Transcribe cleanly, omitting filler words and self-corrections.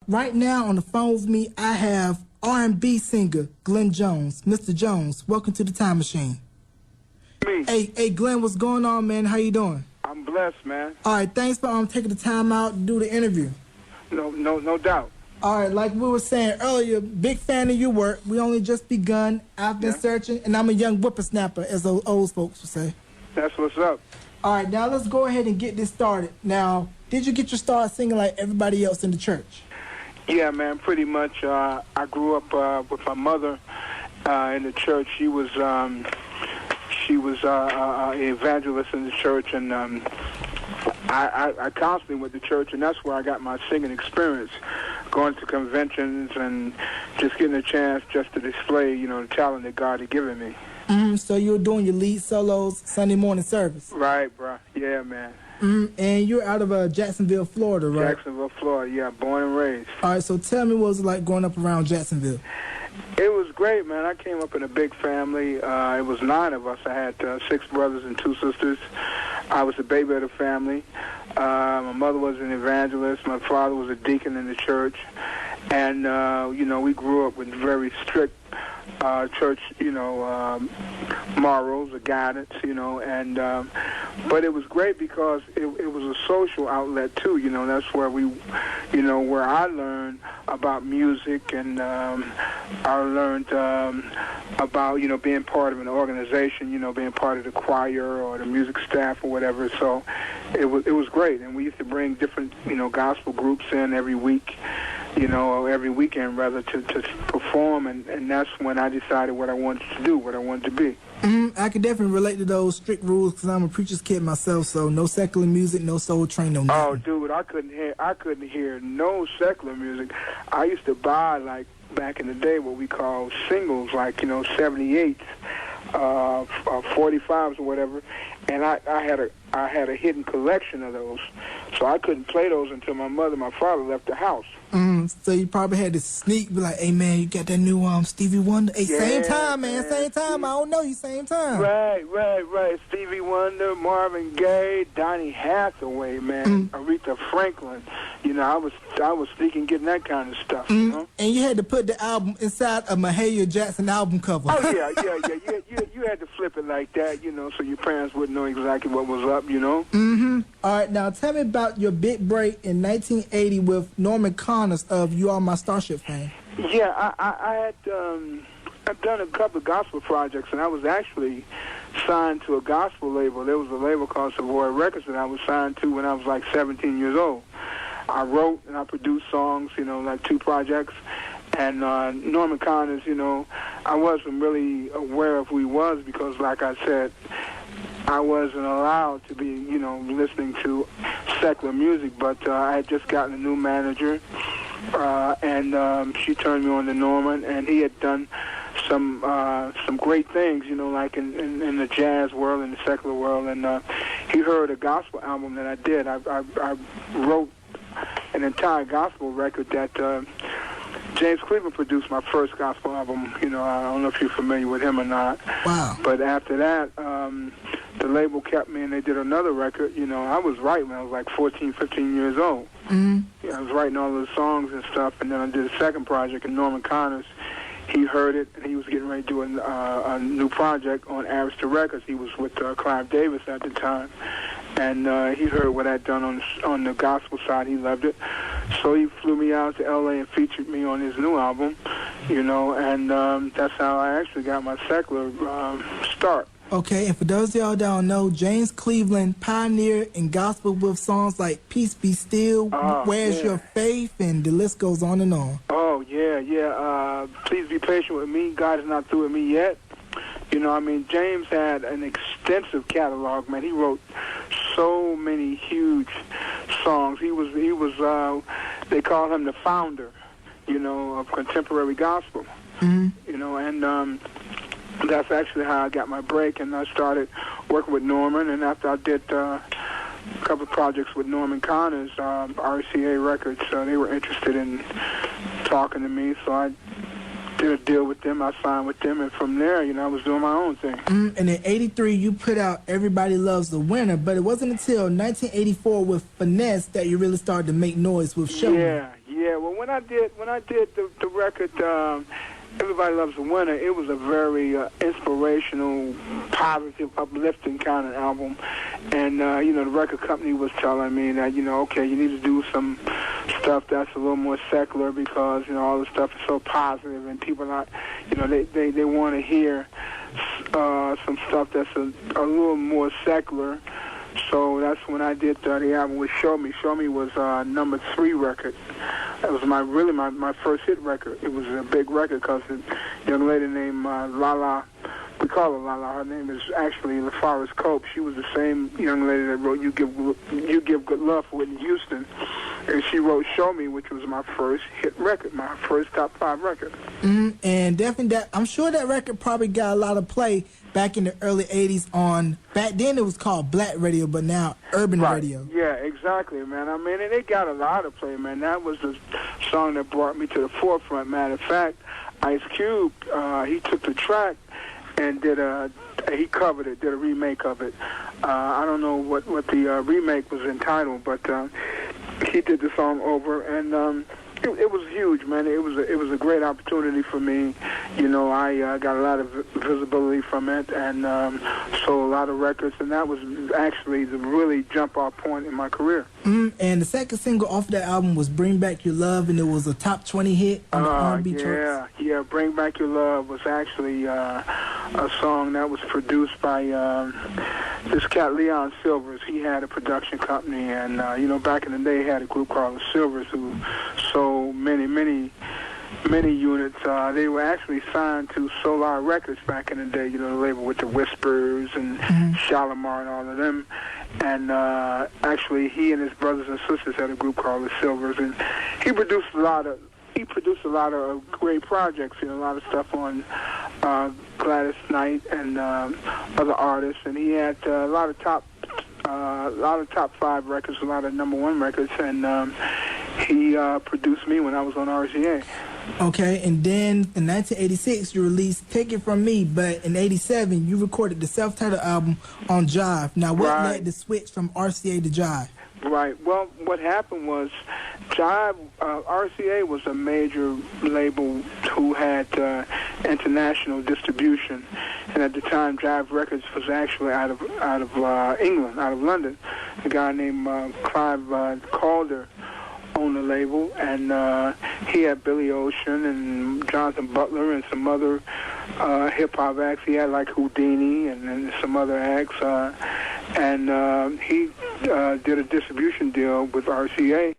Right now on the phone with me, I have R&B singer Glenn Jones. Mr. Jones, welcome to the Time Machine. Me. Hey, Glenn, what's going on, man? How you doing? I'm blessed, man. All right, thanks for taking the time out to do the interview. No doubt. All right, like we were saying earlier, big fan of your work. We only just begun. I've been searching, and I'm a young whippersnapper, as those old folks would say. That's what's up. All right, now let's go ahead and get this started. Now, did you get your start singing like everybody else in the church? Yeah, man, pretty much. I grew up with my mother in the church. She was an evangelist in the church, and I constantly went to church, and that's where I got my singing experience, going to conventions and just getting a chance just to display, the talent that God had given me. So you were doing your lead solos Sunday morning service? Right, bro. Yeah, man. And you're out of Jacksonville, Florida, right? Jacksonville, Florida, yeah, born and raised. All right, so tell me what it was like growing up around Jacksonville. It was great, man. I came up in a big family. It was 9 of us. I had 6 brothers and 2 sisters. I was the baby of the family. My mother was an evangelist. My father was a deacon in the church. And, we grew up with very strict church, morals or guidance, but it was great because it was a social outlet too, that's where where I learned about music, and I learned about, being part of an organization, being part of the choir or the music staff or whatever. So it was great, and we used to bring different, gospel groups in every week, every weekend rather, to perform, and that's when I decided what I wanted to do, what I wanted to be. I can definitely relate to those strict rules because I'm a preacher's kid myself, so no secular music, no soul train, no nothing. Oh, dude, I couldn't hear no secular music. I used to buy, like, back in the day, what we call singles, like, 78s, 45s or whatever, and I had a hidden collection of those, so I couldn't play those until my mother and my father left the house. So you probably had to sneak, be like, hey, man, you got that new Stevie Wonder? Hey, yeah, same time, man, same time. I don't know you, same time. Right. Stevie Wonder, Marvin Gaye, Donny Hathaway, man, Aretha Franklin. I was sneaking, getting that kind of stuff. And you had to put the album inside a Mahalia Jackson album cover. Oh, yeah. You had to flip it like that, so your parents wouldn't know exactly what was up, All right, now tell me about your big break in 1980 with Norman Connors of You Are My Starship fame. Yeah, I've done a couple of gospel projects, and I was actually signed to a gospel label. There was a label called Savoy Records that I was signed to when I was like 17 years old. I wrote and I produced songs, like 2 projects. And Norman Connors, I wasn't really aware of who he was because, like I said, I wasn't allowed to be, listening to secular music. But I had just gotten a new manager, and she turned me on to Norman, and he had done some great things, like in the jazz world, in the secular world. And he heard a gospel album that I did. I wrote an entire gospel record that James Cleveland produced, my first gospel album. I don't know if you're familiar with him or not. Wow. But after that, the label kept me, and they did another record. I was writing when I was like 14, 15 years old. I was writing all those songs and stuff, and then I did a second project, and Norman Connors, he heard it, and he was getting ready to do a new project on Arista Records. He was with Clive Davis at the time. And he heard what I'd done on the gospel side. He loved it. So he flew me out to L.A. and featured me on his new album, and that's how I actually got my secular start. Okay, and for those of y'all that don't know, James Cleveland pioneered in gospel with songs like Peace Be Still, Where's Your Faith, and the list goes on and on. Oh, yeah. Please be patient with me. God is not through with me yet. James had an extensive catalog, man. He wrote so many huge songs. He was they call him the founder, of contemporary gospel. And that's actually how I got my break, and I started working with Norman, and after I did a couple of projects with Norman Connors, RCA Records, they were interested in talking to me, so I did a deal with them. I signed with them, and from there, I was doing my own thing. And in '83, you put out Everybody Loves the Winner, but it wasn't until 1984 with Finesse that you really started to make noise with Showman. Yeah, yeah. Well, when I did the record, Everybody Loves a Winner, it was a very inspirational, positive, uplifting kind of album. And, the record company was telling me that, okay, you need to do some stuff that's a little more secular because, all the stuff is so positive and people not, they want to hear some stuff that's a little more secular. So that's when I did the album with Show Me. Show Me was number 3 record. That was my first hit record. It was a big record because a young lady named Lala, we call her Lala. Her name is actually LaForest Cope. She was the same young lady that wrote You Give Good Love for Whitney Houston. And she wrote Show Me, which was my first hit record, my first top 5 record. And definitely I'm sure that record probably got a lot of play back in the early 80s back then it was called Black Radio, but now Urban Radio. Yeah, exactly, man. I mean, and it got a lot of play, man. That was the song that brought me to the forefront. Matter of fact, Ice Cube, he took the track and he covered it, did a remake of it. I don't know what the remake was entitled, but he did the song over, and it was huge, man. It was a great opportunity for me. I got a lot of visibility from it, and sold a lot of records, and that was actually the really jump-off point in my career. And the second single off that album was Bring Back Your Love, and it was a top 20 hit on the R&B charts. Yeah, Bring Back Your Love was actually a song that was produced by this cat, Leon Silvers. He had a production company, and, back in the day, he had a group called the Silvers who sold many units. They were actually signed to Solar Records back in the day, the label with the Whispers and Shalimar and all of them. And actually, he and his brothers and sisters had a group called the Silvers, and he produced a lot of great projects, a lot of stuff on Gladys Knight and other artists, and he had a lot of top 5 records, a lot of number 1 records, and he produced me when I was on RCA. Okay, and then in 1986 you released Take It From Me, but in 87 you recorded the self-titled album on Jive. Now, what led the switch from RCA to Jive? Right. Well, what happened was Jive, RCA was a major label who had international distribution, and at the time Jive Records was actually out of England, out of London. A guy named Clive Calder owned the label, and he had Billy Ocean and Jonathan Butler and some other hip-hop acts. He had like Houdini and some other acts, and he did a distribution deal with RCA.